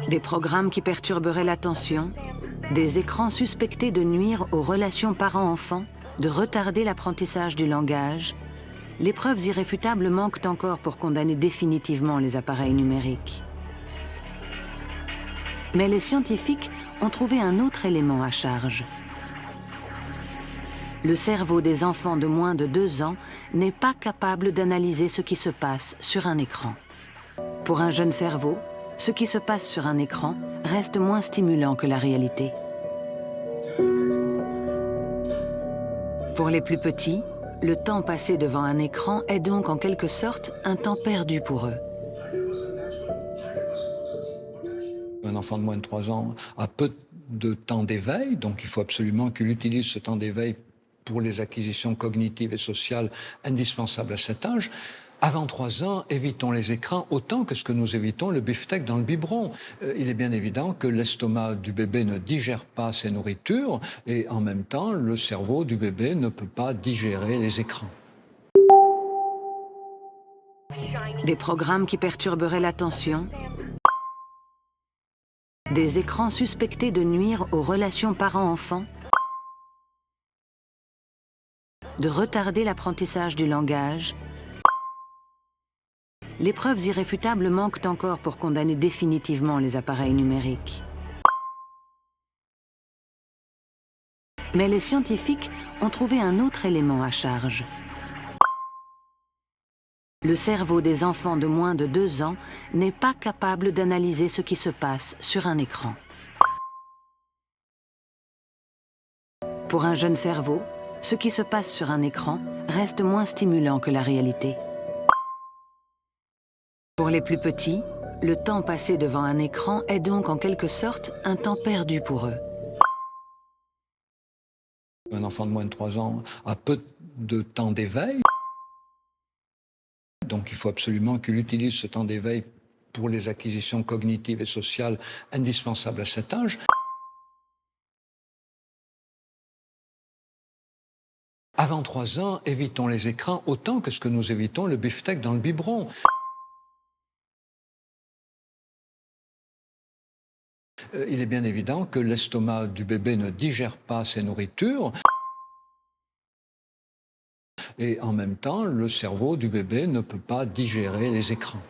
Des programmes qui perturberaient l'attention, des écrans suspectés de nuire aux relations parents-enfants, de retarder l'apprentissage du langage, les preuves irréfutables manquent encore pour condamner définitivement les appareils numériques. Mais les scientifiques ont trouvé un autre élément à charge. Le cerveau des enfants de moins de 2 ans n'est pas capable d'analyser ce qui se passe sur un écran. Pour un jeune cerveau, ce qui se passe sur un écran reste moins stimulant que la réalité. Pour les plus petits, le temps passé devant un écran est donc en quelque sorte un temps perdu pour eux. Un enfant de moins de 3 ans a peu de temps d'éveil, donc il faut absolument qu'il utilise ce temps d'éveil pour les acquisitions cognitives et sociales indispensables à cet âge. Avant 3 ans, évitons les écrans autant que ce que nous évitons le beefsteak dans le biberon. Il est bien évident que l'estomac du bébé ne digère pas ces nourritures et en même temps, le cerveau du bébé ne peut pas digérer les écrans. Des programmes qui perturberaient l'attention, des écrans suspectés de nuire aux relations parents-enfants, de retarder l'apprentissage du langage. Les preuves irréfutables manquent encore pour condamner définitivement les appareils numériques. Mais les scientifiques ont trouvé un autre élément à charge. Le cerveau des enfants de moins de 2 ans n'est pas capable d'analyser ce qui se passe sur un écran. Pour un jeune cerveau, ce qui se passe sur un écran reste moins stimulant que la réalité. Pour les plus petits, le temps passé devant un écran est donc en quelque sorte un temps perdu pour eux. Un enfant de moins de 3 ans a peu de temps d'éveil, donc il faut absolument qu'il utilise ce temps d'éveil pour les acquisitions cognitives et sociales indispensables à cet âge. Avant 3 ans, évitons les écrans autant que ce que nous évitons le beefsteak dans le biberon. Il est bien évident que l'estomac du bébé ne digère pas ces nourritures et en même temps, le cerveau du bébé ne peut pas digérer les écrans.